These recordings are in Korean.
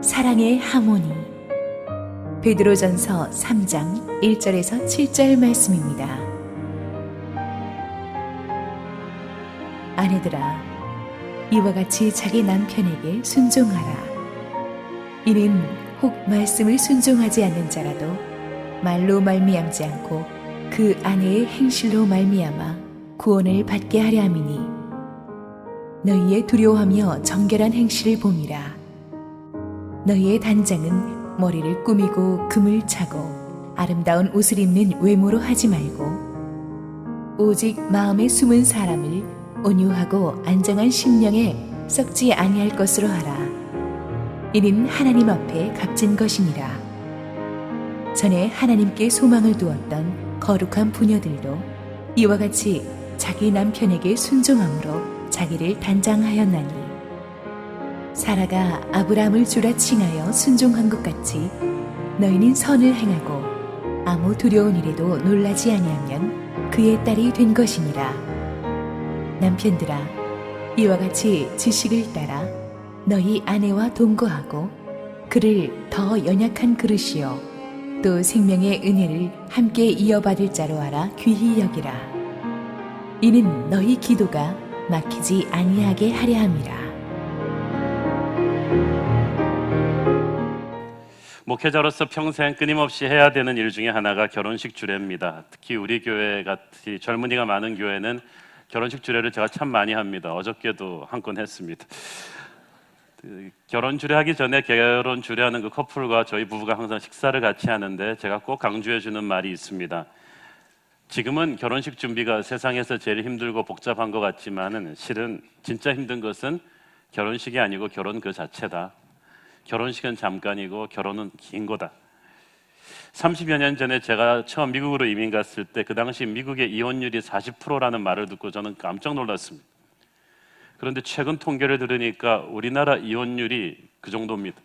사랑의 하모니. 베드로전서 3장 1절에서 7절 말씀입니다. 아내들아, 이와 같이 자기 남편에게 순종하라. 이는 혹 말씀을 순종하지 않는 자라도 말로 말미암지 않고 그 아내의 행실로 말미암아 구원을 받게 하려 함이니, 너희의 두려워하며 정결한 행실을 봄이라. 너희의 단장은 머리를 꾸미고 금을 차고 아름다운 옷을 입는 외모로 하지 말고, 오직 마음에 숨은 사람을 온유하고 안정한 심령에 썩지 아니할 것으로 하라. 이는 하나님 앞에 값진 것이니라. 전에 하나님께 소망을 두었던 거룩한 부녀들도 이와 같이 자기 남편에게 순종함으로 자기를 단장하였나니, 사라가 아브라함을 주라 칭하여 순종한 것 같이 너희는 선을 행하고 아무 두려운 일에도 놀라지 아니하면 그의 딸이 된 것이니라. 남편들아, 이와 같이 지식을 따라 너희 아내와 동거하고 그를 더 연약한 그릇이요 또 생명의 은혜를 함께 이어받을 자로 알아 귀히 여기라. 이는 너희 기도가 막히지 아니하게 하려 함이라. 목회자로서 평생 끊임없이 해야 되는 일 중에 하나가 결혼식 주례입니다. 특히 우리 교회 같이 젊은이가 많은 교회는 결혼식 주례를 제가 참 많이 합니다. 어저께도 한 건 했습니다. 결혼 주례하기 전에 결혼 주례하는 그 커플과 저희 부부가 항상 식사를 같이 하는데 제가 꼭 강조해 주는 말이 있습니다. 지금은 결혼식 준비가 세상에서 제일 힘들고 복잡한 것 같지만은 실은 진짜 힘든 것은 결혼식이 아니고 결혼 그 자체다. 결혼식은 잠깐이고 결혼은 긴 거다. 30여 년 전에 제가 처음 미국으로 이민 갔을 때 그 당시 미국의 이혼율이 40%라는 말을 듣고 저는 깜짝 놀랐습니다. 그런데 최근 통계를 들으니까 우리나라 이혼율이 그 정도입니다.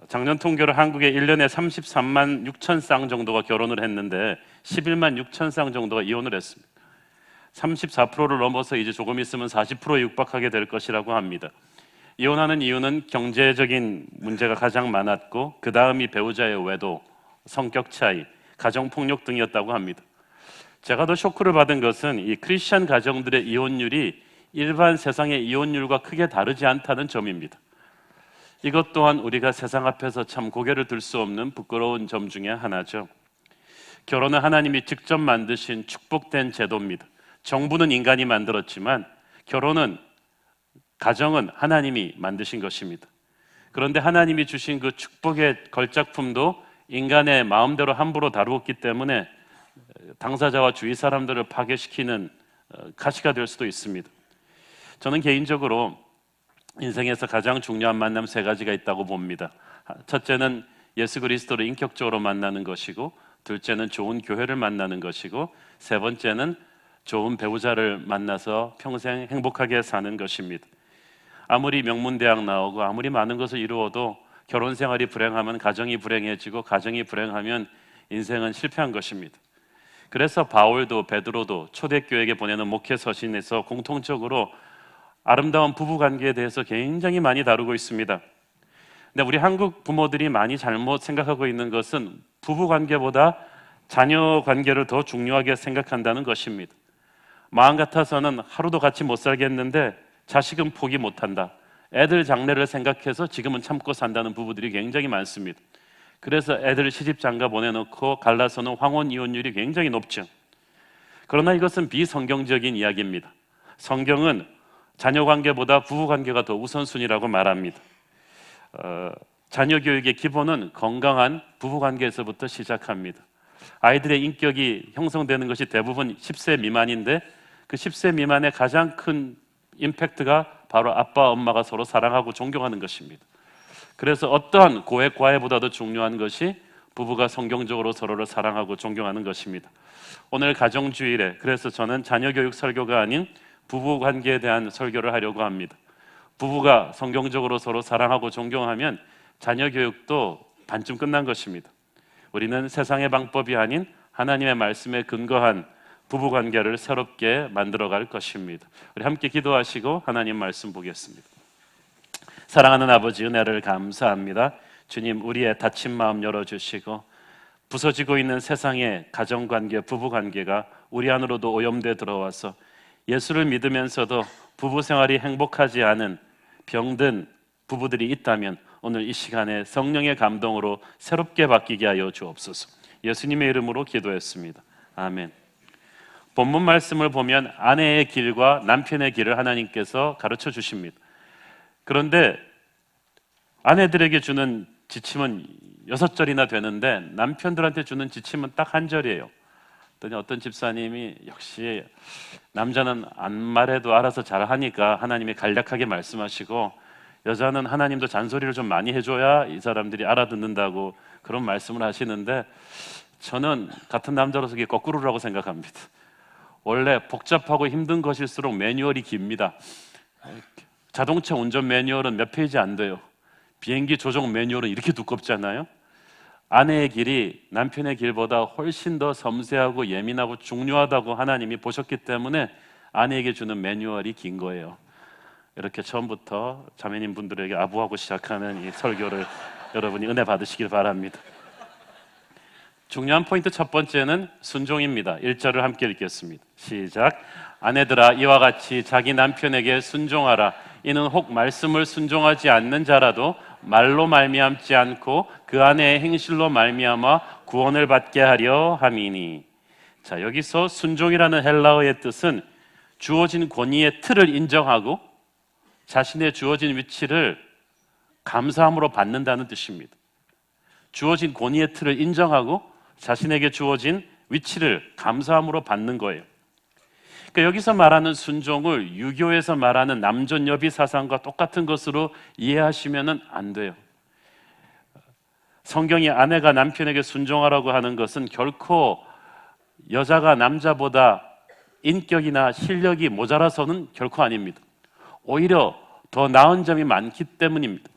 작년 통계로 한국에 1년에 33만 6천 쌍 정도가 결혼을 했는데 11만 6천 쌍 정도가 이혼을 했습니다. 34%를 넘어서 이제 조금 있으면 40%에 육박하게 될 것이라고 합니다. 이혼하는 이유는 경제적인 문제가 가장 많았고 그 다음이 배우자의 외도, 성격 차이, 가정폭력 등이었다고 합니다. 제가 더 쇼크를 받은 것은 이 크리스천 가정들의 이혼율이 일반 세상의 이혼율과 크게 다르지 않다는 점입니다. 이것 또한 우리가 세상 앞에서 참 고개를 들 수 없는 부끄러운 점 중에 하나죠. 결혼은 하나님이 직접 만드신 축복된 제도입니다. 정부는 인간이 만들었지만 결혼은, 가정은 하나님이 만드신 것입니다. 그런데 하나님이 주신 그 축복의 걸작품도 인간의 마음대로 함부로 다루었기 때문에 당사자와 주위 사람들을 파괴시키는 가시가 될 수도 있습니다. 저는 개인적으로 인생에서 가장 중요한 만남 세 가지가 있다고 봅니다. 첫째는 예수 그리스도를 인격적으로 만나는 것이고, 둘째는 좋은 교회를 만나는 것이고, 세 번째는 좋은 배우자를 만나서 평생 행복하게 사는 것입니다. 아무리 명문대학 나오고 아무리 많은 것을 이루어도 결혼 생활이 불행하면 가정이 불행해지고, 가정이 불행하면 인생은 실패한 것입니다. 그래서 바울도 베드로도 초대교회에 보내는 목회 서신에서 공통적으로 아름다운 부부관계에 대해서 굉장히 많이 다루고 있습니다. 근데 우리 한국 부모들이 많이 잘못 생각하고 있는 것은 부부관계보다 자녀관계를 더 중요하게 생각한다는 것입니다. 마음 같아서는 하루도 같이 못 살겠는데 자식은 포기 못한다. 애들 장래를 생각해서 지금은 참고 산다는 부부들이 굉장히 많습니다. 그래서 애들 시집 장가 보내놓고 갈라서는 황혼 이혼율이 굉장히 높죠. 그러나 이것은 비성경적인 이야기입니다. 성경은 자녀관계보다 부부관계가 더 우선순위라고 말합니다. 자녀 교육의 기본은 건강한 부부관계에서부터 시작합니다. 아이들의 인격이 형성되는 것이 대부분 10세 미만인데 그 10세 미만의 가장 큰 임팩트가 바로 아빠, 엄마가 서로 사랑하고 존경하는 것입니다. 그래서 어떠한 고액, 과외보다도 중요한 것이 부부가 성경적으로 서로를 사랑하고 존경하는 것입니다. 오늘 가정주일에 그래서 저는 자녀교육 설교가 아닌 부부관계에 대한 설교를 하려고 합니다. 부부가 성경적으로 서로 사랑하고 존경하면 자녀교육도 반쯤 끝난 것입니다. 우리는 세상의 방법이 아닌 하나님의 말씀에 근거한 부부관계를 새롭게 만들어갈 것입니다. 우리 함께 기도하시고 하나님 말씀 보겠습니다. 사랑하는 아버지, 은혜를 감사합니다. 주님, 우리의 닫힌 마음 열어주시고 부서지고 있는 세상의 가정관계, 부부관계가 우리 안으로도 오염돼 들어와서 예수를 믿으면서도 부부 생활이 행복하지 않은 병든 부부들이 있다면 오늘 이 시간에 성령의 감동으로 새롭게 바뀌게 하여 주옵소서. 예수님의 이름으로 기도했습니다. 아멘. 본문 말씀을 보면 아내의 길과 남편의 길을 하나님께서 가르쳐 주십니다. 그런데 아내들에게 주는 지침은 6절이나 되는데 남편들한테 주는 지침은 딱 1절이에요. 어떤 집사님이 역시 남자는 안 말해도 알아서 잘하니까 하나님이 간략하게 말씀하시고 여자는 하나님도 잔소리를 좀 많이 해줘야 이 사람들이 알아듣는다고 그런 말씀을 하시는데 저는 같은 남자로서 이게 거꾸로라고 생각합니다. 원래 복잡하고 힘든 것일수록 매뉴얼이 깁니다. 자동차 운전 매뉴얼은 몇 페이지 안 돼요. 비행기 조종 매뉴얼은 이렇게 두껍잖아요. 아내의 길이 남편의 길보다 훨씬 더 섬세하고 예민하고 중요하다고 하나님이 보셨기 때문에 아내에게 주는 매뉴얼이 긴 거예요. 이렇게 처음부터 자매님 분들에게 아부하고 시작하는 이 설교를 여러분이 은혜 받으시길 바랍니다. 중요한 포인트 첫 번째는 순종입니다. 1절을 함께 읽겠습니다. 시작. 아내들아 이와 같이 자기 남편에게 순종하라. 이는 혹 말씀을 순종하지 않는 자라도 말로 말미암지 않고 그 아내의 행실로 말미암아 구원을 받게 하려 함이니. 자, 여기서 순종이라는 헬라어의 뜻은 주어진 권위의 틀을 인정하고 자신의 주어진 위치를 감사함으로 받는다는 뜻입니다. 주어진 권위의 틀을 인정하고 자신에게 주어진 위치를 감사함으로 받는 거예요. 그러니까 여기서 말하는 순종을 유교에서 말하는 남존여비 사상과 똑같은 것으로 이해하시면 안 돼요. 성경이 아내가 남편에게 순종하라고 하는 것은 결코 여자가 남자보다 인격이나 실력이 모자라서는 결코 아닙니다. 오히려 더 나은 점이 많기 때문입니다.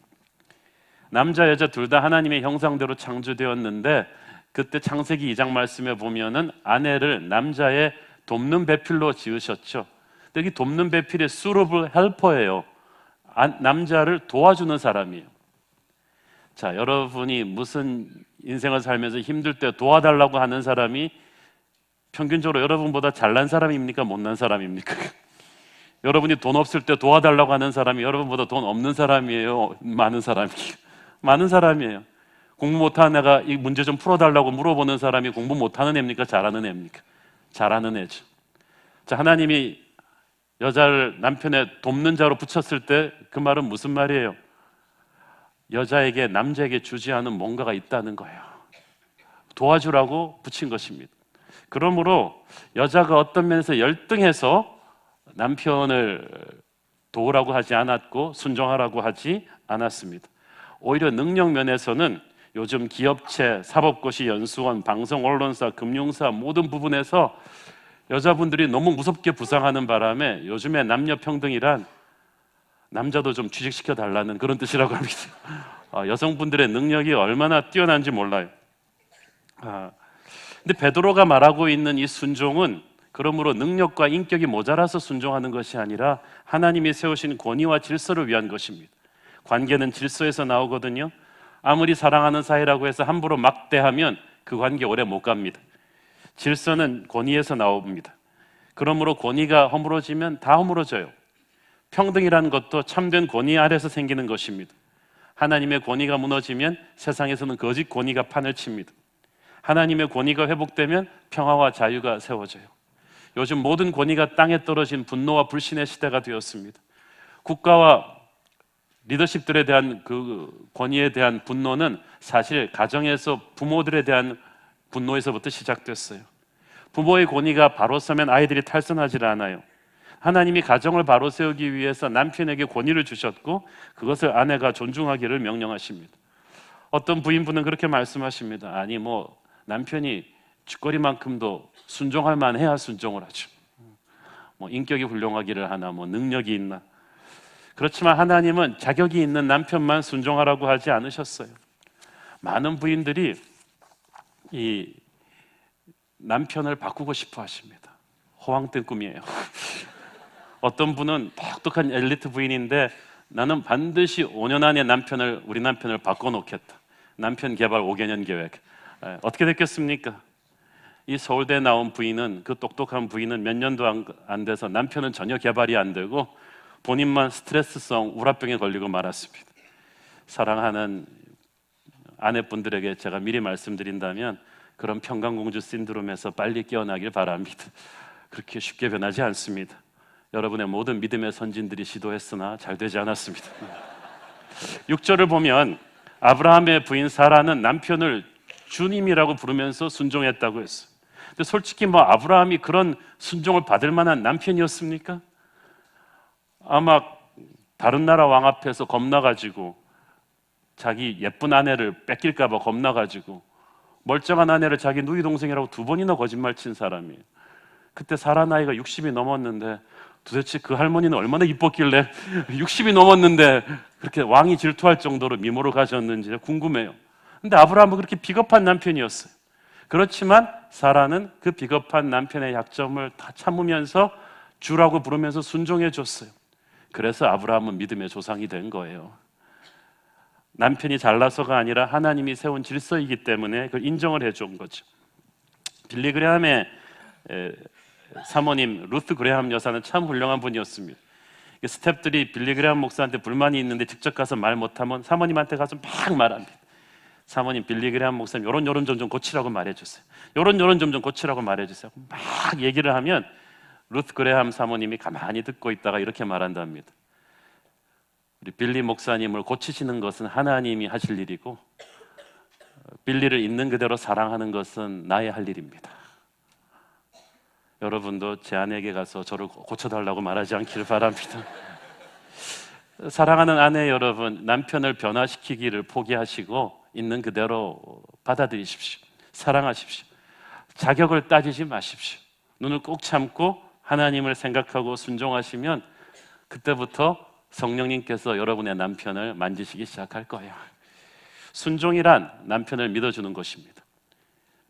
남자 여자 둘 다 하나님의 형상대로 창조되었는데 그때 창세기 2장 말씀에 보면은 아내를 남자의 돕는 배필로 지으셨죠. 여기 돕는 배필의 suitable helper예요. 남자를 도와주는 사람이에요. 자, 여러분이 무슨 인생을 살면서 힘들 때 도와달라고 하는 사람이 평균적으로 여러분보다 잘난 사람입니까? 못난 사람입니까? 여러분이 돈 없을 때 도와달라고 하는 사람이 여러분보다 돈 없는 사람이에요? 많은 사람이에요? 많은 사람이에요. 공부 못하는 애가 이 문제 좀 풀어달라고 물어보는 사람이 공부 못하는 애입니까? 잘하는 애입니까? 잘하는 애죠. 자, 하나님이 여자를 남편의 돕는 자로 붙였을 때 그 말은 무슨 말이에요? 여자에게 남자에게 주지 않은 뭔가가 있다는 거예요. 도와주라고 붙인 것입니다. 그러므로 여자가 어떤 면에서 열등해서 남편을 도우라고 하지 않았고 순종하라고 하지 않았습니다. 오히려 능력 면에서는 요즘 기업체, 사법고시, 연수원, 방송, 언론사, 금융사 모든 부분에서 여자분들이 너무 무섭게 부상하는 바람에 요즘에 남녀 평등이란 남자도 좀 취직시켜 달라는 그런 뜻이라고 합니다. 여성분들의 능력이 얼마나 뛰어난지 몰라요. 근데 베드로가 말하고 있는 이 순종은 그러므로 능력과 인격이 모자라서 순종하는 것이 아니라 하나님이 세우신 권위와 질서를 위한 것입니다. 관계는 질서에서 나오거든요. 아무리 사랑하는 사이라고 해서 함부로 막대하면 그 관계 오래 못 갑니다. 질서는 권위에서 나옵니다. 그러므로 권위가 허물어지면 다 허물어져요. 평등이라는 것도 참된 권위 아래서 생기는 것입니다. 하나님의 권위가 무너지면 세상에서는 거짓 권위가 판을 칩니다. 하나님의 권위가 회복되면 평화와 자유가 세워져요. 요즘 모든 권위가 땅에 떨어진 분노와 불신의 시대가 되었습니다. 국가와 리더십들에 대한 그 권위에 대한 분노는 사실 가정에서 부모들에 대한 분노에서부터 시작됐어요. 부모의 권위가 바로 서면 아이들이 탈선하지 않아요. 하나님이 가정을 바로 세우기 위해서 남편에게 권위를 주셨고 그것을 아내가 존중하기를 명령하십니다. 어떤 부인분은 그렇게 말씀하십니다. 아니 남편이 쥐꼬리만큼도 순종할 만해야 순종을 하죠. 인격이 훌륭하기를 하나 능력이 있나. 그렇지만 하나님은 자격이 있는 남편만 순종하라고 하지 않으셨어요. 많은 부인들이 이 남편을 바꾸고 싶어 하십니다. 허황된 꿈이에요. 어떤 분은 똑똑한 엘리트 부인인데 나는 반드시 5년 안에 우리 남편을 바꿔놓겠다. 남편 개발 5개년 계획. 어떻게 됐겠습니까? 이 서울대 나온 부인은, 그 똑똑한 부인은 몇 년도 안 돼서 남편은 전혀 개발이 안 되고 본인만 스트레스성 우라병에 걸리고 말았습니다. 사랑하는 아내분들에게 제가 미리 말씀드린다면 그런 평강공주 신드롬에서 빨리 깨어나길 바랍니다. 그렇게 쉽게 변하지 않습니다. 여러분의 모든 믿음의 선진들이 시도했으나 잘 되지 않았습니다. 6절을 보면 아브라함의 부인 사라는 남편을 주님이라고 부르면서 순종했다고 했어요. 근데 솔직히 아브라함이 그런 순종을 받을 만한 남편이었습니까? 아마 다른 나라 왕 앞에서 겁나가지고 자기 예쁜 아내를 뺏길까 봐 겁나가지고 멀쩡한 아내를 자기 누이 동생이라고 2번이나 거짓말 친 사람이에요. 그때 사라 나이가 60이 넘었는데 도대체 그 할머니는 얼마나 이뻤길래 60이 넘었는데 그렇게 왕이 질투할 정도로 미모를 가졌는지 궁금해요. 근데 아브라함은 그렇게 비겁한 남편이었어요. 그렇지만 사라는 그 비겁한 남편의 약점을 다 참으면서 주라고 부르면서 순종해 줬어요. 그래서 아브라함은 믿음의 조상이 된 거예요. 남편이 잘나서가 아니라 하나님이 세운 질서이기 때문에 그걸 인정을 해준 거죠. 빌리 그레함의 사모님 루스 그레함 여사는 참 훌륭한 분이었습니다. 스태프들이 빌리 그레함 목사한테 불만이 있는데 직접 가서 말 못하면 사모님한테 가서 막 말합니다. 사모님, 빌리 그레함 목사님 요런 점 좀 고치라고 말해주세요. 요런 점 좀 고치라고 말해주세요. 막 얘기를 하면 루스 그레함 사모님이 가만히 듣고 있다가 이렇게 말한답니다. 우리 빌리 목사님을 고치시는 것은 하나님이 하실 일이고 빌리를 있는 그대로 사랑하는 것은 나의 할 일입니다. 여러분도 제 아내에게 가서 저를 고쳐달라고 말하지 않기를 바랍니다. 사랑하는 아내 여러분, 남편을 변화시키기를 포기하시고 있는 그대로 받아들이십시오. 사랑하십시오. 자격을 따지지 마십시오. 눈을 꼭 참고 하나님을 생각하고 순종하시면 그때부터 성령님께서 여러분의 남편을 만지시기 시작할 거예요. 순종이란 남편을 믿어주는 것입니다.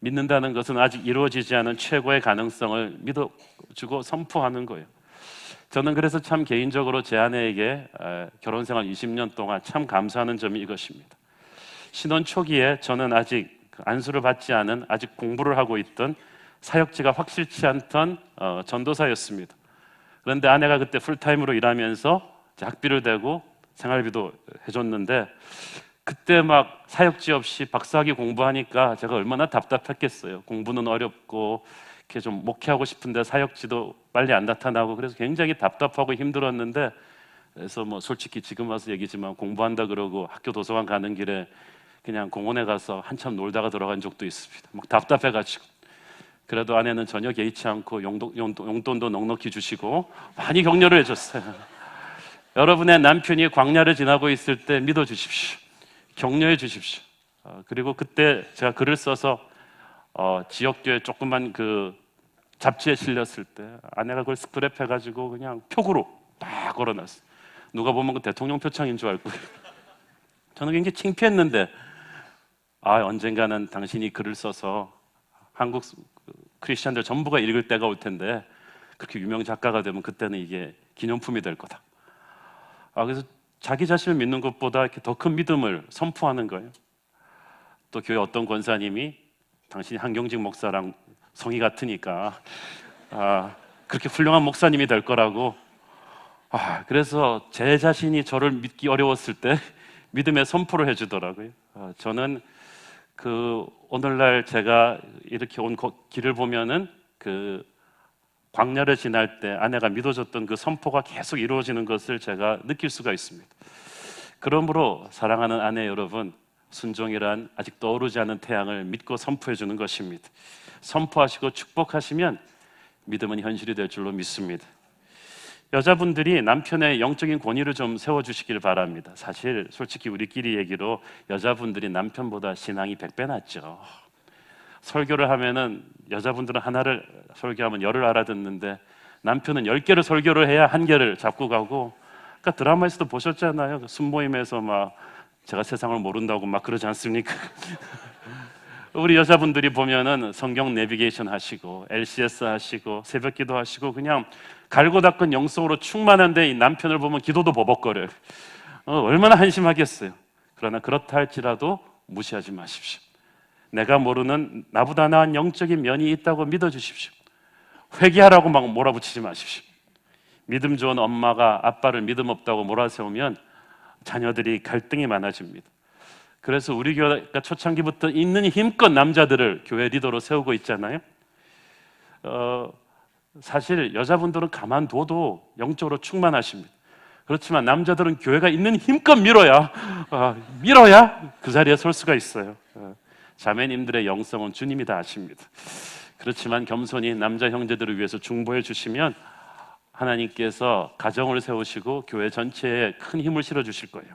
믿는다는 것은 아직 이루어지지 않은 최고의 가능성을 믿어주고 선포하는 거예요. 저는 그래서 참 개인적으로 제 아내에게 결혼생활 20년 동안 참 감사하는 점이 이것입니다. 신혼 초기에 저는 아직 안수를 받지 않은, 아직 공부를 하고 있던, 사역지가 확실치 않던 전도사였습니다. 그런데 아내가 그때 풀타임으로 일하면서 학비를 대고 생활비도 해줬는데 그때 막 사역지 없이 박사학위 공부하니까 제가 얼마나 답답했겠어요. 공부는 어렵고 이렇게 좀 목회하고 싶은데 사역지도 빨리 안 나타나고 그래서 굉장히 답답하고 힘들었는데, 그래서 솔직히 지금 와서 얘기지만 공부한다 그러고 학교 도서관 가는 길에 그냥 공원에 가서 한참 놀다가 들어간 적도 있습니다. 막 답답해가지고. 그래도 아내는 전혀 개의치 않고 용돈도 넉넉히 주시고 많이 격려를 해줬어요. 여러분의 남편이 광야를 지나고 있을 때 믿어주십시오. 격려해 주십시오. 그리고 그때 제가 글을 써서 지역교회 조그만 그 잡지에 실렸을 때 아내가 그걸 스크랩해가지고 그냥 표구로 딱 걸어놨어요. 누가 보면 그 대통령 표창인 줄 알고. 저는 굉장히 창피했는데 언젠가는 당신이 글을 써서 한국 크리스천들 전부가 읽을 때가 올 텐데 그렇게 유명 작가가 되면 그때는 이게 기념품이 될 거다. 그래서 자기 자신을 믿는 것보다 이렇게 더 큰 믿음을 선포하는 거예요. 또 교회 어떤 권사님이 당신이 한경직 목사랑 성이 같으니까 그렇게 훌륭한 목사님이 될 거라고. 그래서 제 자신이 저를 믿기 어려웠을 때 믿음의 선포를 해주더라고요. 저는 오늘날 제가 이렇게 온 길을 보면은 광야를 지날 때 아내가 믿어줬던 그 선포가 계속 이루어지는 것을 제가 느낄 수가 있습니다. 그러므로 사랑하는 아내 여러분, 순종이란 아직 떠오르지 않은 태양을 믿고 선포해 주는 것입니다. 선포하시고 축복하시면 믿음은 현실이 될 줄로 믿습니다. 여자분들이 남편의 영적인 권위를 좀 세워주시길 바랍니다. 사실 솔직히 우리끼리 얘기로 여자분들이 남편보다 신앙이 100배 낫죠. 설교를 하면은 여자분들은 하나를 설교하면 10을 알아듣는데 남편은 10개를 설교를 해야 1개를 잡고 가고. 그러니까 드라마에서도 보셨잖아요. 순모임에서 막 제가 세상을 모른다고 막 그러지 않습니까? 우리 여자분들이 보면은 성경 내비게이션 하시고 LCS 하시고 새벽기도 하시고 그냥 갈고 닦은 영성으로 충만한데 이 남편을 보면 기도도 버벅거려요. 얼마나 한심하겠어요. 그러나 그렇다 할지라도 무시하지 마십시오. 내가 모르는 나보다 나은 영적인 면이 있다고 믿어주십시오. 회개하라고 막 몰아붙이지 마십시오. 믿음 좋은 엄마가 아빠를 믿음 없다고 몰아세우면 자녀들이 갈등이 많아집니다. 그래서 우리 교회가 초창기부터 있는 힘껏 남자들을 교회 리더로 세우고 있잖아요. 사실 여자분들은 가만둬도 영적으로 충만하십니다. 그렇지만 남자들은 교회가 있는 힘껏 밀어야 그 자리에 설 수가 있어요. 자매님들의 영성은 주님이 다 아십니다. 그렇지만 겸손히 남자 형제들을 위해서 중보해 주시면 하나님께서 가정을 세우시고 교회 전체에 큰 힘을 실어 주실 거예요.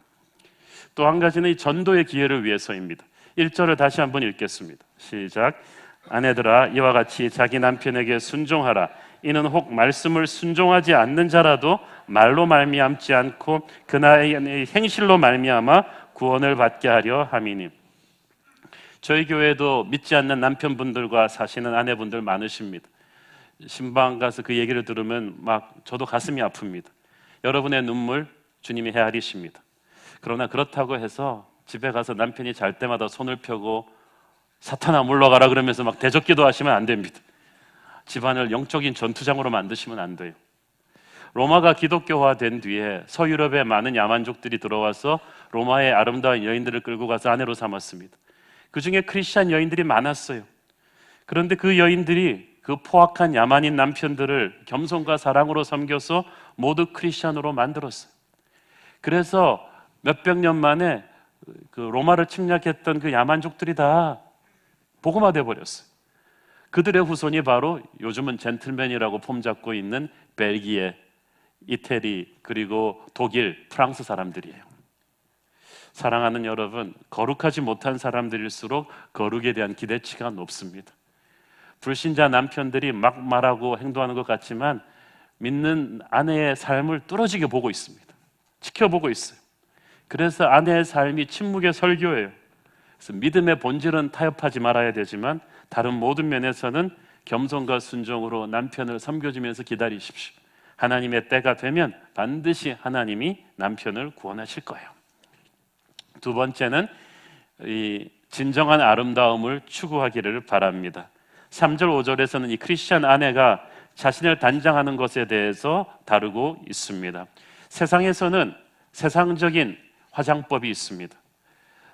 또 한 가지는 이 전도의 기회를 위해서입니다. 1절을 다시 한번 읽겠습니다. 시작. 아내들아 이와 같이 자기 남편에게 순종하라. 이는 혹 말씀을 순종하지 않는 자라도 말로 말미암지 않고 그나의 행실로 말미암아 구원을 받게 하려 함이니. 저희 교회도 믿지 않는 남편분들과 사시는 아내분들 많으십니다. 신방 가서 그 얘기를 들으면 막 저도 가슴이 아픕니다. 여러분의 눈물 주님이 헤아리십니다. 그러나 그렇다고 해서 집에 가서 남편이 잘 때마다 손을 펴고 사탄아 물러가라 그러면서 막 대적기도 하시면 안 됩니다. 집안을 영적인 전투장으로 만드시면 안 돼요. 로마가 기독교화된 뒤에 서유럽에 많은 야만족들이 들어와서 로마의 아름다운 여인들을 끌고 가서 아내로 삼았습니다. 그 중에 크리스찬 여인들이 많았어요. 그런데 그 여인들이 그 포악한 야만인 남편들을 겸손과 사랑으로 섬겨서 모두 크리스찬으로 만들었어요. 그래서 몇백 년 만에 그 로마를 침략했던 그 야만족들이 다 복음화돼 버렸어요. 그들의 후손이 바로 요즘은 젠틀맨이라고 폼잡고 있는 벨기에, 이태리, 그리고 독일, 프랑스 사람들이에요. 사랑하는 여러분, 거룩하지 못한 사람들일수록 거룩에 대한 기대치가 높습니다. 불신자 남편들이 막 말하고 행동하는 것 같지만 믿는 아내의 삶을 뚫어지게 보고 있습니다. 지켜보고 있어요. 그래서 아내의 삶이 침묵의 설교예요. 그래서 믿음의 본질은 타협하지 말아야 되지만 다른 모든 면에서는 겸손과 순종으로 남편을 섬겨주면서 기다리십시오. 하나님의 때가 되면 반드시 하나님이 남편을 구원하실 거예요. 두 번째는 이 진정한 아름다움을 추구하기를 바랍니다. 3절 5절에서는 이 크리스찬 아내가 자신을 단장하는 것에 대해서 다루고 있습니다. 세상에서는 세상적인 화장법이 있습니다.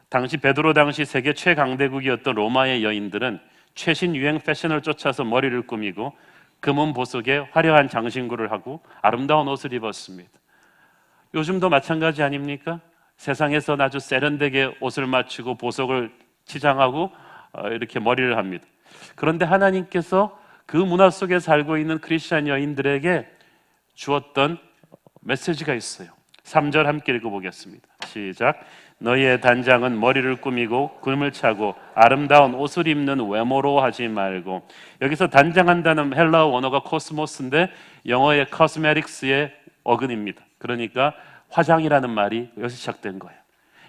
당시 베드로 당시 세계 최강대국이었던 로마의 여인들은 최신 유행 패션을 쫓아서 머리를 꾸미고 금은 보석에 화려한 장신구를 하고 아름다운 옷을 입었습니다. 요즘도 마찬가지 아닙니까? 세상에서 아주 세련되게 옷을 맞추고 보석을 치장하고 이렇게 머리를 합니다. 그런데 하나님께서 그 문화 속에 살고 있는 크리스찬 여인들에게 주었던 메시지가 있어요. 3절 함께 읽어보겠습니다. 시작. 너희의 단장은 머리를 꾸미고 금을 차고 아름다운 옷을 입는 외모로 하지 말고. 여기서 단장한다는 헬라어 원어가 코스모스인데 영어의 cosmetics의 어근입니다. 그러니까 화장이라는 말이 여기서 시작된 거예요.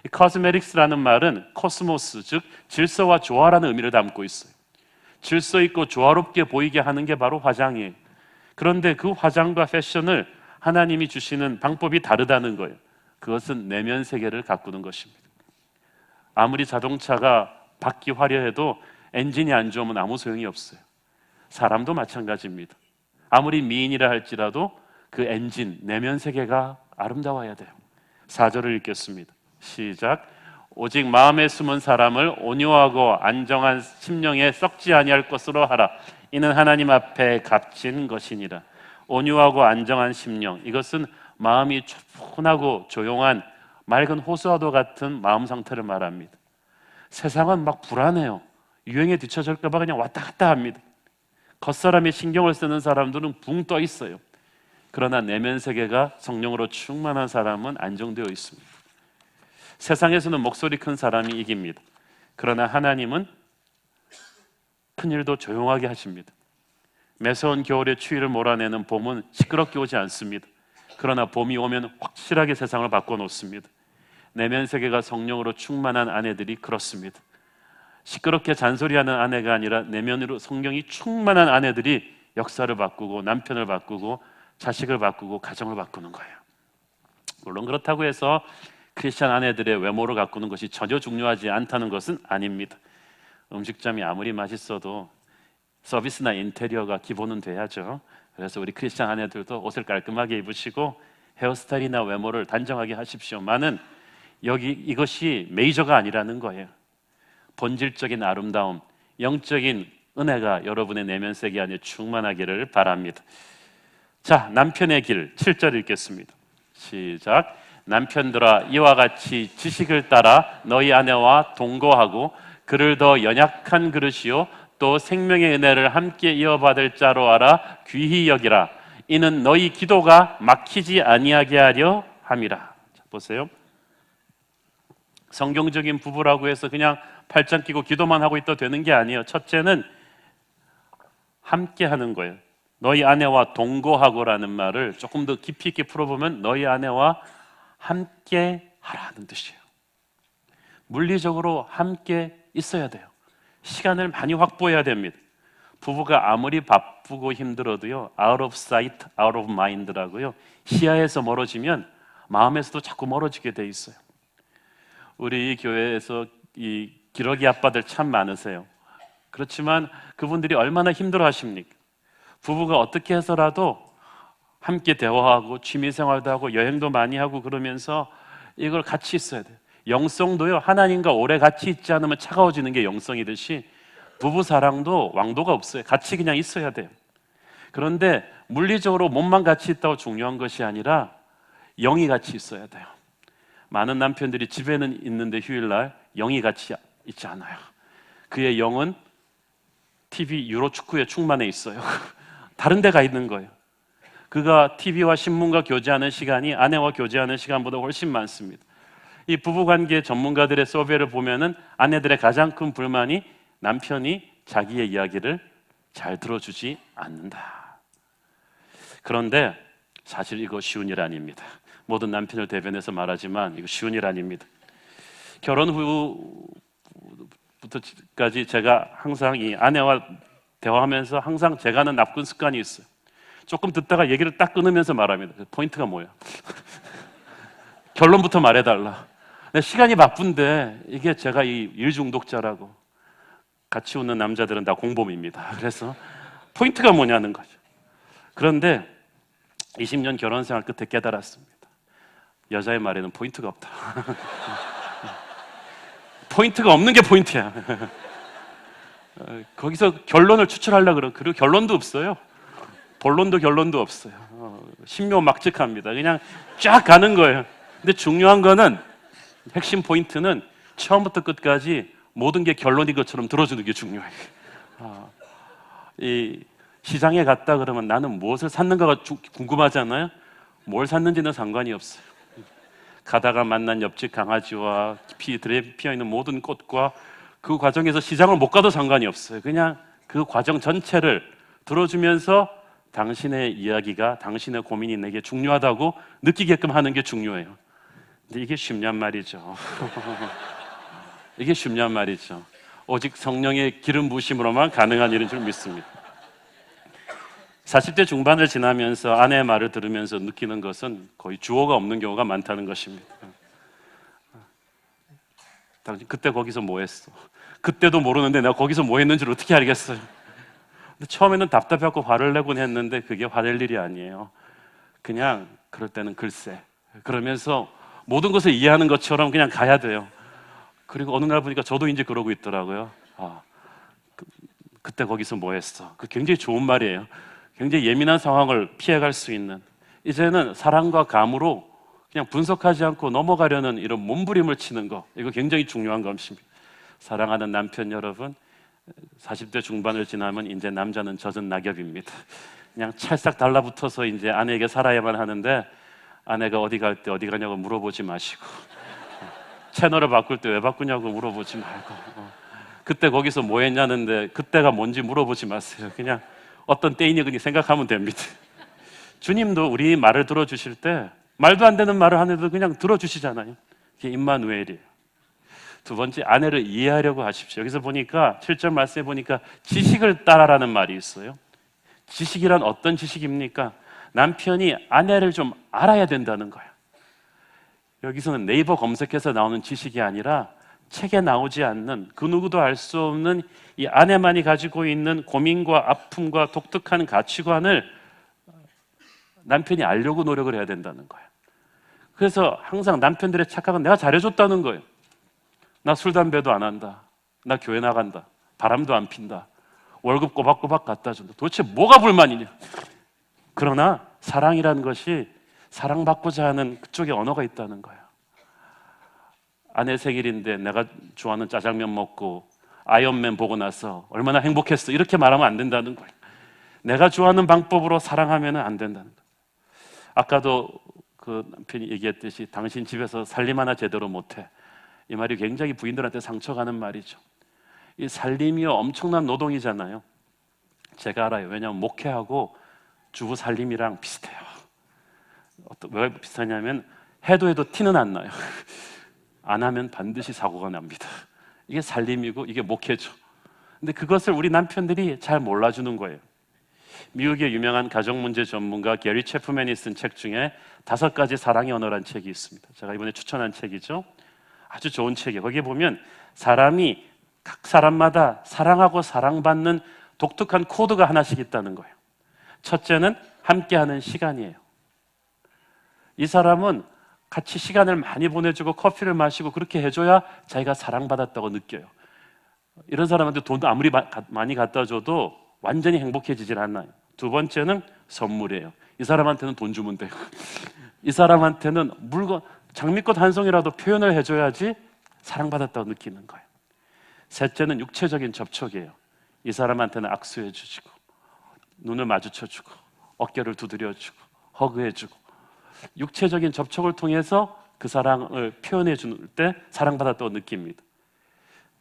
이 cosmetics라는 말은 코스모스, 즉 질서와 조화라는 의미를 담고 있어요. 질서 있고 조화롭게 보이게 하는 게 바로 화장이에요. 그런데 그 화장과 패션을 하나님이 주시는 방법이 다르다는 거예요. 그것은 내면 세계를 가꾸는 것입니다. 아무리 자동차가 바퀴 화려해도 엔진이 안 좋으면 아무 소용이 없어요. 사람도 마찬가지입니다. 아무리 미인이라 할지라도 그 엔진, 내면 세계가 아름다워야 돼요. 4절을 읽겠습니다. 시작. 오직 마음에 숨은 사람을 온유하고 안정한 심령에 썩지 아니할 것으로 하라. 이는 하나님 앞에 값진 것이니라. 온유하고 안정한 심령, 이것은 마음이 차분하고 조용한 맑은 호수와도 같은 마음 상태를 말합니다. 세상은 막 불안해요. 유행에 뒤처질까 봐 그냥 왔다 갔다 합니다. 겉사람이 신경을 쓰는 사람들은 붕 떠 있어요. 그러나 내면 세계가 성령으로 충만한 사람은 안정되어 있습니다. 세상에서는 목소리 큰 사람이 이깁니다. 그러나 하나님은 큰 일도 조용하게 하십니다. 매서운 겨울의 추위를 몰아내는 봄은 시끄럽게 오지 않습니다. 그러나 봄이 오면 확실하게 세상을 바꿔놓습니다. 내면 세계가 성령으로 충만한 아내들이 그렇습니다. 시끄럽게 잔소리하는 아내가 아니라 내면으로 성령이 충만한 아내들이 역사를 바꾸고 남편을 바꾸고 자식을 바꾸고 가정을 바꾸는 거예요. 물론 그렇다고 해서 크리스찬 아내들의 외모를 가꾸는 것이 전혀 중요하지 않다는 것은 아닙니다. 음식점이 아무리 맛있어도 서비스나 인테리어가 기본은 돼야죠. 그래서 우리 크리스찬 아내들도 옷을 깔끔하게 입으시고 헤어스타일이나 외모를 단정하게 하십시오만은 이것이 메이저가 아니라는 거예요. 본질적인 아름다움, 영적인 은혜가 여러분의 내면 세계 안에 충만하기를 바랍니다. 자, 남편의 길 7절 읽겠습니다. 시작. 남편들아, 이와 같이 지식을 따라 너희 아내와 동거하고 그를 더 연약한 그릇이요 또 생명의 은혜를 함께 이어받을 자로 알아 귀히 여기라. 이는 너희 기도가 막히지 아니하게 하려 함이라. 자, 보세요. 성경적인 부부라고 해서 그냥 팔짱 끼고 기도만 하고 있어도 되는 게 아니에요. 첫째는 함께 하는 거예요. 너희 아내와 동거하고라는 말을 조금 더 깊이 있게 풀어보면 너희 아내와 함께 하라는 뜻이에요. 물리적으로 함께 있어야 돼요. 시간을 많이 확보해야 됩니다. 부부가 아무리 바쁘고 힘들어도요, out of sight, out of mind라고요. 시야에서 멀어지면 마음에서도 자꾸 멀어지게 돼 있어요. 우리 교회에서 이 기러기 아빠들 참 많으세요. 그렇지만 그분들이 얼마나 힘들어 하십니까? 부부가 어떻게 해서라도 함께 대화하고 취미생활도 하고 여행도 많이 하고 그러면서 이걸 같이 있어야 돼요. 영성도요, 하나님과 오래 같이 있지 않으면 차가워지는 게 영성이듯이 부부사랑도 왕도가 없어요. 같이 그냥 있어야 돼요. 그런데 물리적으로 몸만 같이 있다고 중요한 것이 아니라 영이 같이 있어야 돼요. 많은 남편들이 집에는 있는데 휴일날 영이 같이 있지 않아요. 그의 영은 TV 유로축구에 충만해 있어요. 다른 데가 있는 거예요. 그가 TV와 신문과 교제하는 시간이 아내와 교제하는 시간보다 훨씬 많습니다. 이 부부관계 전문가들의 서베이를 보면은 아내들의 가장 큰 불만이 남편이 자기의 이야기를 잘 들어주지 않는다. 그런데 사실 이거 쉬운 일 아닙니다. 모든 남편을 대변해서 말하지만 이거 쉬운 일 아닙니다. 결혼 후부터까지 제가 항상 이 아내와 대화하면서 항상 제가 하는 나쁜 습관이 있어요. 조금 듣다가 얘기를 딱 끊으면서 말합니다. 포인트가 뭐야? 결론부터 말해달라. 시간이 바쁜데 이게 제가 이 일 중독자라고. 같이 웃는 남자들은 다 공범입니다. 그래서 포인트가 뭐냐는 거죠. 그런데 20년 결혼 생활 끝에 깨달았습니다. 여자의 말에는 포인트가 없다. 포인트가 없는 게 포인트야. 거기서 결론을 추출하려고 그러고 그리고 결론도 없어요. 본론도 결론도 없어요. 신묘막측합니다. 그냥 쫙 가는 거예요. 근데 중요한 거는 핵심 포인트는 처음부터 끝까지 모든 게 결론인 것처럼 들어주는 게 중요해요. 이 시장에 갔다 그러면 나는 무엇을 샀는가가 궁금하잖아요. 뭘 샀는지는 상관이 없어요. 가다가 만난 옆집 강아지와 들에 피어있는 모든 꽃과 그 과정에서 시장을 못 가도 상관이 없어요. 그냥 그 과정 전체를 들어주면서 당신의 이야기가, 당신의 고민이 내게 중요하다고 느끼게끔 하는 게 중요해요. 근데 이게 쉽냔 말이죠. 이게 쉽냔 말이죠. 오직 성령의 기름 부으심으로만 가능한 일인 줄 믿습니다. 40대 중반을 지나면서 아내의 말을 들으면서 느끼는 것은 거의 주어가 없는 경우가 많다는 것입니다. 당신 그때 거기서 뭐 했어? 그때도 모르는데 내가 거기서 뭐 했는지를 어떻게 알겠어요? 근데 처음에는 답답해갖고 화를 내곤 했는데 그게 화낼 일이 아니에요. 그냥 그럴 때는 글쎄 그러면서 모든 것을 이해하는 것처럼 그냥 가야 돼요. 그리고 어느 날 보니까 저도 이제 그러고 있더라고요. 그때 거기서 뭐 했어? 그 굉장히 좋은 말이에요. 굉장히 예민한 상황을 피해갈 수 있는, 이제는 사랑과 감으로 그냥 분석하지 않고 넘어가려는 이런 몸부림을 치는 거, 이거 굉장히 중요한 것입니다. 사랑하는 남편 여러분, 40대 중반을 지나면 이제 남자는 젖은 낙엽입니다. 그냥 찰싹 달라붙어서 이제 아내에게 살아야만 하는데 아내가 어디 갈 때 어디 가냐고 물어보지 마시고 채널을 바꿀 때 왜 바꾸냐고 물어보지 말고 그때 거기서 뭐 했냐는데 그때가 뭔지 물어보지 마세요. 그냥 어떤 때이니 그냥 생각하면 됩니다. 주님도 우리 말을 들어주실 때 말도 안 되는 말을 하는데도 그냥 들어주시잖아요. 이게 임마누엘이에요. 두 번째, 아내를 이해하려고 하십시오. 여기서 보니까 7절 말씀에 보니까 지식을 따라라는 말이 있어요. 지식이란 어떤 지식입니까? 남편이 아내를 좀 알아야 된다는 거예요. 여기서는 네이버 검색해서 나오는 지식이 아니라 책에 나오지 않는, 그 누구도 알 수 없는 이 아내만이 가지고 있는 고민과 아픔과 독특한 가치관을 남편이 알려고 노력을 해야 된다는 거예요. 그래서 항상 남편들의 착각은 내가 잘해줬다는 거예요. 나 술, 담배도 안 한다. 나 교회 나간다. 바람도 안 핀다. 월급 꼬박꼬박 갖다 준다. 도대체 뭐가 불만이냐? 그러나 사랑이라는 것이 사랑받고자 하는 그쪽에 언어가 있다는 거예요. 아내 생일인데 내가 좋아하는 짜장면 먹고 아이언맨 보고 나서 얼마나 행복했어, 이렇게 말하면 안 된다는 거예요. 내가 좋아하는 방법으로 사랑하면 안 된다는 거예요. 아까도 그 남편이 얘기했듯이 당신 집에서 살림 하나 제대로 못해, 이 말이 굉장히 부인들한테 상처가는 말이죠. 이 살림이요, 엄청난 노동이잖아요. 제가 알아요. 왜냐하면 목회하고 주부 살림이랑 비슷해요. 왜 비슷하냐면 해도 티는 안 나요. 안 하면 반드시 사고가 납니다. 이게 살림이고 이게 목회죠. 근데 그것을 우리 남편들이 잘 몰라주는 거예요. 미국의 유명한 가정문제 전문가 게리 체프맨이 쓴 책 중에 5가지 사랑의 언어라는 책이 있습니다. 제가 이번에 추천한 책이죠. 아주 좋은 책이에요. 거기에 보면 사람이 각 사람마다 사랑하고 사랑받는 독특한 코드가 하나씩 있다는 거예요. 첫째는 함께하는 시간이에요. 이 사람은 같이 시간을 많이 보내주고 커피를 마시고 그렇게 해줘야 자기가 사랑받았다고 느껴요. 이런 사람한테 돈도 아무리 많이 갖다 줘도 완전히 행복해지질 않아요. 두 번째는 선물이에요. 이 사람한테는 돈 주면 돼요. 이 사람한테는 물건, 장미꽃 한 송이라도 표현을 해줘야지 사랑받았다고 느끼는 거예요. 셋째는 육체적인 접촉이에요. 이 사람한테는 악수해 주시고 눈을 마주쳐 주고 어깨를 두드려 주고 허그해 주고 육체적인 접촉을 통해서 그 사랑을 표현해 줄 때 사랑받았다고 느낍니다.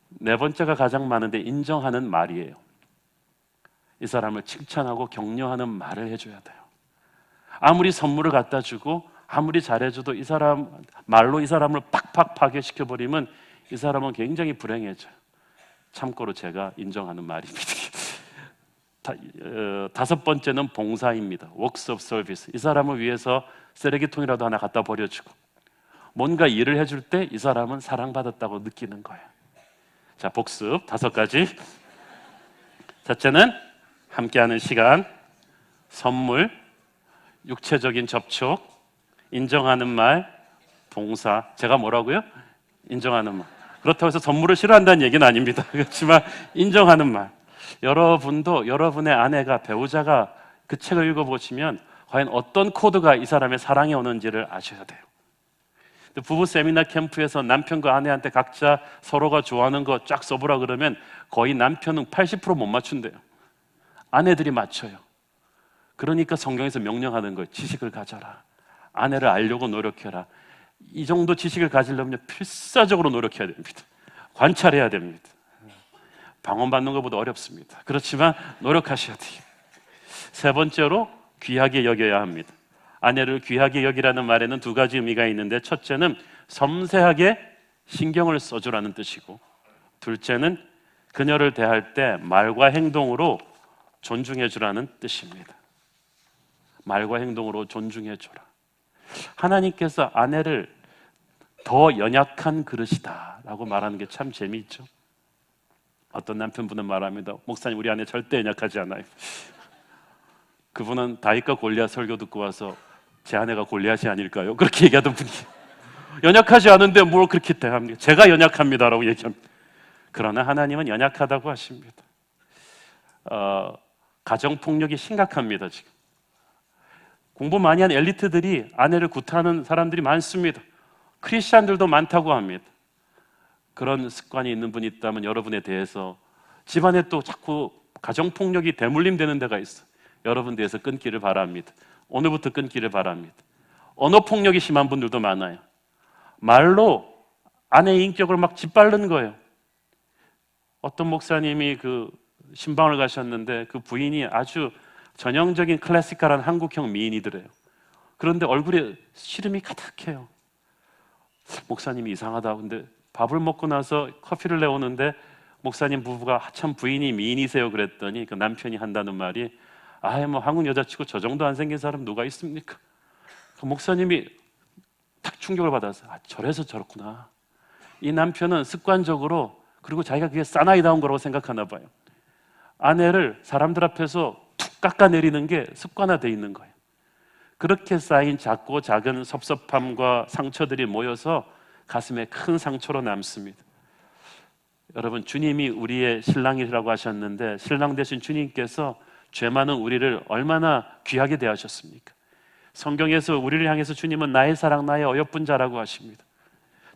네 번째가 가장 많은데 인정하는 말이에요. 이 사람을 칭찬하고 격려하는 말을 해줘야 돼요. 아무리 선물을 갖다 주고 아무리 잘해줘도 이 사람 말로 이 사람을 팍팍 파괴시켜버리면 이 사람은 굉장히 불행해져요. 참고로 제가 인정하는 말입니다. 다섯 번째는 봉사입니다. Works of Service. 이 사람을 위해서 쓰레기통이라도 하나 갖다 버려주고 뭔가 일을 해줄 때 이 사람은 사랑받았다고 느끼는 거예요. 자, 복습 5가지. 첫째는 함께하는 시간, 선물, 육체적인 접촉, 인정하는 말, 봉사. 제가 뭐라고요? 인정하는 말. 그렇다고 해서 선물을 싫어한다는 얘기는 아닙니다. 그렇지만 인정하는 말. 여러분도 여러분의 아내가, 배우자가 그 책을 읽어보시면 과연 어떤 코드가 이 사람의 사랑에 오는지를 아셔야 돼요. 부부 세미나 캠프에서 남편과 아내한테 각자 서로가 좋아하는 거 쫙 써보라 그러면 거의 남편은 80% 못 맞춘대요. 아내들이 맞춰요. 그러니까 성경에서 명령하는 거예요. 지식을 가져라. 아내를 알려고 노력해라. 이 정도 지식을 가지려면 필사적으로 노력해야 됩니다. 관찰해야 됩니다. 방언받는 것보다 어렵습니다. 그렇지만 노력하셔야 돼요. 세 번째로 귀하게 여겨야 합니다. 아내를 귀하게 여기라는 말에는 2가지 의미가 있는데, 첫째는 섬세하게 신경을 써주라는 뜻이고, 둘째는 그녀를 대할 때 말과 행동으로 존중해주라는 뜻입니다. 말과 행동으로 존중해줘라. 하나님께서 아내를 더 연약한 그릇이다 라고 말하는 게 참 재미있죠. 어떤 남편분은 말합니다. 목사님, 우리 아내 절대 연약하지 않아요. 그분은 다윗과 골리앗 설교 듣고 와서 제 아내가 골리앗이 아닐까요? 그렇게 얘기하던 분이에요. 연약하지 않은데 뭘 그렇게 대합니까? 제가 연약합니다라고 얘기합니다. 그러나 하나님은 연약하다고 하십니다. 가정폭력이 심각합니다. 지금 공부 많이 한 엘리트들이 아내를 구타하는 사람들이 많습니다. 크리스찬들도 많다고 합니다. 그런 습관이 있는 분이 있다면 여러분에 대해서, 집안에 또 자꾸 가정폭력이 대물림되는 데가 있어요. 여러분 대해서 끊기를 바랍니다. 오늘부터 끊기를 바랍니다. 언어폭력이 심한 분들도 많아요. 말로 아내의 인격을 막 짓밟는 거예요. 어떤 목사님이 그 신방을 가셨는데 그 부인이 아주 전형적인 클래시컬한 한국형 미인이더래요. 그런데 얼굴에 시름이 가득해요. 목사님이 이상하다. 근데 밥을 먹고 나서 커피를 내오는데 목사님 부부가 참 부인이 미인이세요 그랬더니 그 남편이 한다는 말이, 아예 뭐 한국 여자치고 저 정도 안 생긴 사람 누가 있습니까? 그 목사님이 딱 충격을 받아서 저래서 저렇구나. 이 남편은 습관적으로, 그리고 자기가 그게 사나이다운 거라고 생각하나 봐요. 아내를 사람들 앞에서 툭 깎아내리는 게 습관화되어 있는 거예요. 그렇게 쌓인 작고 작은 섭섭함과 상처들이 모여서 가슴에 큰 상처로 남습니다. 여러분, 주님이 우리의 신랑이라고 하셨는데 신랑 되신 주님께서 죄 많은 우리를 얼마나 귀하게 대하셨습니까? 성경에서 우리를 향해서 주님은 나의 사랑, 나의 어여쁜 자라고 하십니다.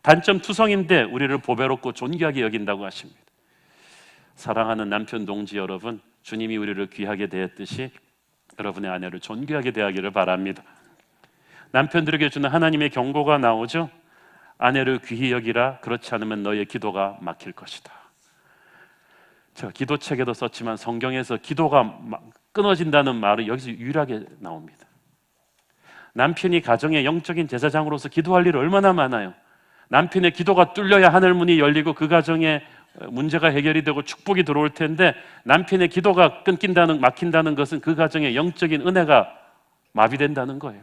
단점 투성인데 우리를 보배롭고 존귀하게 여긴다고 하십니다. 사랑하는 남편 동지 여러분, 주님이 우리를 귀하게 대했듯이 여러분의 아내를 존귀하게 대하기를 바랍니다. 남편들에게 주는 하나님의 경고가 나오죠. 아내를 귀히 여기라, 그렇지 않으면 너의 기도가 막힐 것이다. 제가 기도책에도 썼지만 성경에서 기도가 끊어진다는 말이 여기서 유일하게 나옵니다. 남편이 가정의 영적인 제사장으로서 기도할 일이 얼마나 많아요. 남편의 기도가 뚫려야 하늘문이 열리고 그 가정에 문제가 해결이 되고 축복이 들어올 텐데, 남편의 기도가 막힌다는 것은 그 가정의 영적인 은혜가 마비된다는 거예요.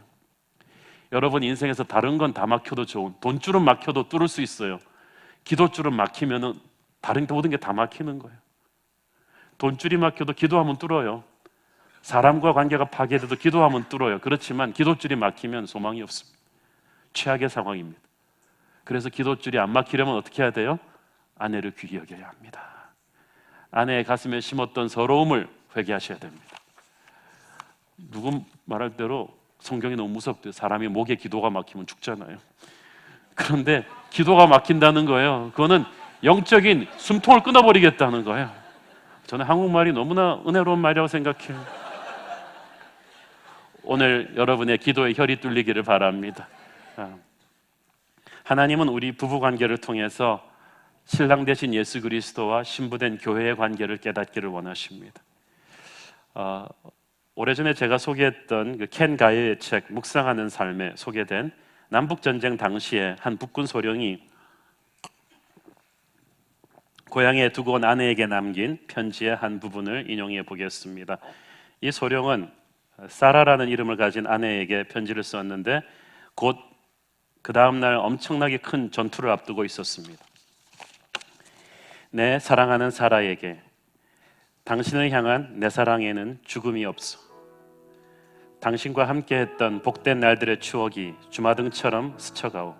여러분 인생에서 다른 건 다 막혀도 좋은, 돈줄은 막혀도 뚫을 수 있어요. 기도줄은 막히면은 다른 모든 게 다 막히는 거예요. 돈줄이 막혀도 기도하면 뚫어요. 사람과 관계가 파괴돼도 기도하면 뚫어요. 그렇지만 기도줄이 막히면 소망이 없습니다. 최악의 상황입니다. 그래서 기도줄이 안 막히려면 어떻게 해야 돼요? 아내를 귀히 여겨야 합니다. 아내의 가슴에 심었던 서러움을 회개하셔야 됩니다. 누구 말할 대로 성경이 너무 무섭대요. 사람이 목에 기도가 막히면 죽잖아요. 그런데 기도가 막힌다는 거예요. 그거는 영적인 숨통을 끊어버리겠다는 거예요. 저는 한국말이 너무나 은혜로운 말이라고 생각해요. 오늘 여러분의 기도의 혈이 뚫리기를 바랍니다. 하나님은 우리 부부관계를 통해서 신랑 되신 예수 그리스도와 신부된 교회의 관계를 깨닫기를 원하십니다. 오래전에 제가 소개했던 그 켄 가이의 책 묵상하는 삶에 소개된 남북전쟁 당시에 한 북군 소령이 고향에 두고 온 아내에게 남긴 편지의 한 부분을 인용해 보겠습니다. 이 소령은 사라라는 이름을 가진 아내에게 편지를 썼는데 곧 그 다음날 엄청나게 큰 전투를 앞두고 있었습니다. 내 사랑하는 사라에게, 당신을 향한 내 사랑에는 죽음이 없어. 당신과 함께했던 복된 날들의 추억이 주마등처럼 스쳐가오.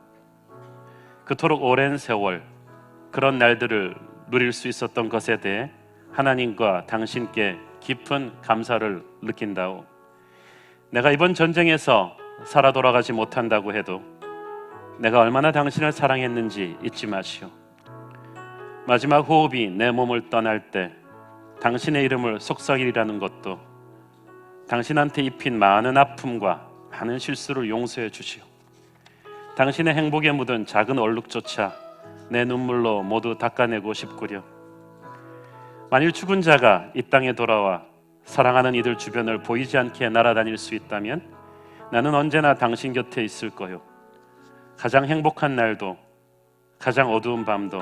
그토록 오랜 세월 그런 날들을 누릴 수 있었던 것에 대해 하나님과 당신께 깊은 감사를 느낀다오. 내가 이번 전쟁에서 살아 돌아가지 못한다고 해도 내가 얼마나 당신을 사랑했는지 잊지 마시오. 마지막 호흡이 내 몸을 떠날 때 당신의 이름을 속삭이라는 것도 당신한테 입힌 많은 아픔과 많은 실수를 용서해 주시오. 당신의 행복에 묻은 작은 얼룩조차 내 눈물로 모두 닦아내고 싶구려. 만일 죽은 자가 이 땅에 돌아와 사랑하는 이들 주변을 보이지 않게 날아다닐 수 있다면 나는 언제나 당신 곁에 있을 거요. 가장 행복한 날도 가장 어두운 밤도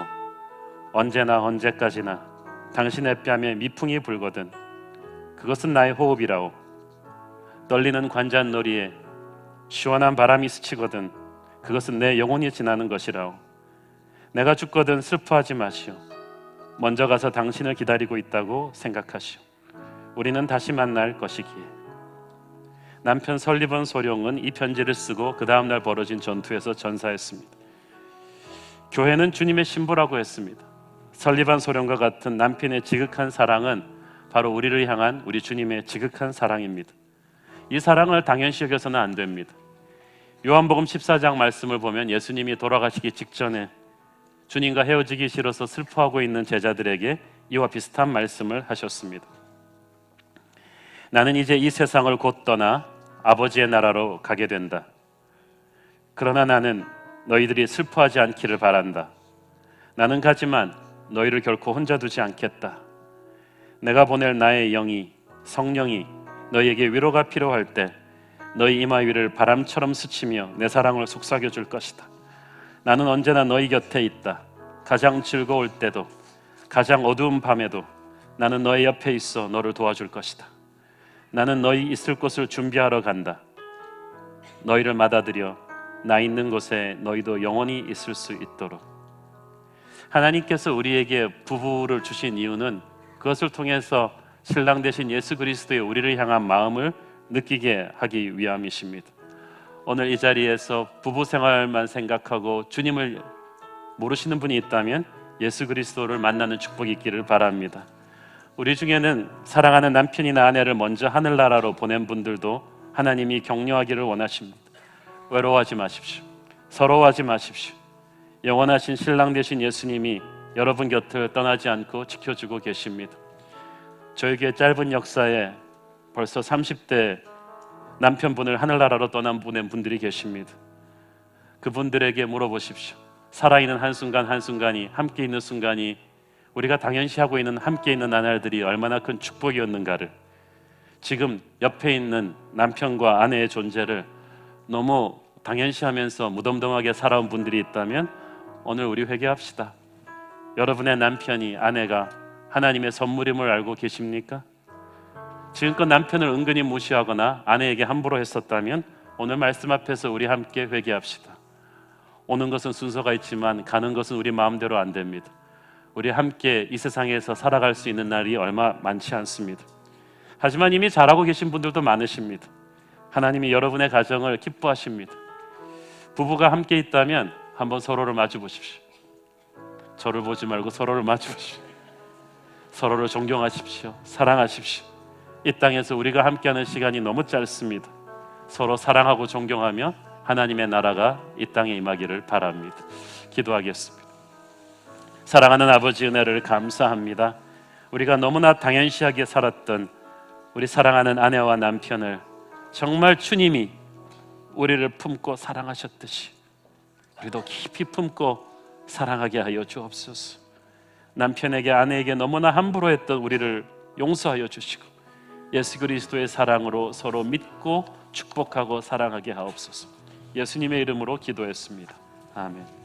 언제나 언제까지나 당신의 뺨에 미풍이 불거든 그것은 나의 호흡이라오. 떨리는 관잔놀이에 시원한 바람이 스치거든 그것은 내 영혼이 지나는 것이라오. 내가 죽거든 슬퍼하지 마시오. 먼저 가서 당신을 기다리고 있다고 생각하시오. 우리는 다시 만날 것이기에. 남편 설리번 소령은 이 편지를 쓰고 그 다음날 벌어진 전투에서 전사했습니다. 교회는 주님의 신부라고 했습니다. 설리반 소령과 같은 남편의 지극한 사랑은 바로 우리를 향한 우리 주님의 지극한 사랑입니다. 이 사랑을 당연시 여겨서는 안 됩니다. 요한복음 14장 말씀을 보면 예수님이 돌아가시기 직전에 주님과 헤어지기 싫어서 슬퍼하고 있는 제자들에게 이와 비슷한 말씀을 하셨습니다. 나는 이제 이 세상을 곧 떠나 아버지의 나라로 가게 된다. 그러나 나는 너희들이 슬퍼하지 않기를 바란다. 나는 가지만 너희를 결코 혼자 두지 않겠다. 내가 보낼 나의 영이, 성령이 너희에게 위로가 필요할 때 너희 이마 위를 바람처럼 스치며 내 사랑을 속삭여 줄 것이다. 나는 언제나 너희 곁에 있다. 가장 즐거울 때도 가장 어두운 밤에도 나는 너의 옆에 있어 너를 도와줄 것이다. 나는 너희 있을 곳을 준비하러 간다. 너희를 맞아들여 나 있는 곳에 너희도 영원히 있을 수 있도록. 하나님께서 우리에게 부부를 주신 이유는 그것을 통해서 신랑 되신 예수 그리스도의 우리를 향한 마음을 느끼게 하기 위함이십니다. 오늘 이 자리에서 부부 생활만 생각하고 주님을 모르시는 분이 있다면 예수 그리스도를 만나는 축복이 있기를 바랍니다. 우리 중에는 사랑하는 남편이나 아내를 먼저 하늘나라로 보낸 분들도 하나님이 격려하기를 원하십니다. 외로워하지 마십시오. 서러워하지 마십시오. 영원하신 신랑 되신 예수님이 여러분 곁을 떠나지 않고 지켜주고 계십니다. 저희 교회 짧은 역사에 벌써 30대 남편분을 하늘나라로 떠난 분들이 계십니다. 그분들에게 물어보십시오. 살아있는 한순간 한순간이, 함께 있는 순간이, 우리가 당연시하고 있는 함께 있는 나날들이 얼마나 큰 축복이었는가를, 지금 옆에 있는 남편과 아내의 존재를 너무 당연시하면서 무덤덤하게 살아온 분들이 있다면 오늘 우리 회개합시다. 여러분의 남편이, 아내가 하나님의 선물임을 알고 계십니까? 지금껏 남편을 은근히 무시하거나 아내에게 함부로 했었다면 오늘 말씀 앞에서 우리 함께 회개합시다. 오는 것은 순서가 있지만 가는 것은 우리 마음대로 안 됩니다. 우리 함께 이 세상에서 살아갈 수 있는 날이 얼마 많지 않습니다. 하지만 이미 잘하고 계신 분들도 많으십니다. 하나님이 여러분의 가정을 기뻐하십니다. 부부가 함께 있다면 한번 서로를 마주 보십시오. 저를 보지 말고 서로를 마주 보십시오. 서로를 존경하십시오. 사랑하십시오. 이 땅에서 우리가 함께하는 시간이 너무 짧습니다. 서로 사랑하고 존경하며 하나님의 나라가 이 땅에 임하기를 바랍니다. 기도하겠습니다. 사랑하는 아버지, 은혜를 감사합니다. 우리가 너무나 당연시하게 살았던 우리 사랑하는 아내와 남편을 정말 주님이 우리를 품고 사랑하셨듯이 우리도 깊이 품고 사랑하게 하여 주옵소서. 남편에게, 아내에게 너무나 함부로 했던 우리를 용서하여 주시고 예수 그리스도의 사랑으로 서로 믿고 축복하고 사랑하게 하옵소서. 예수님의 이름으로 기도했습니다. 아멘.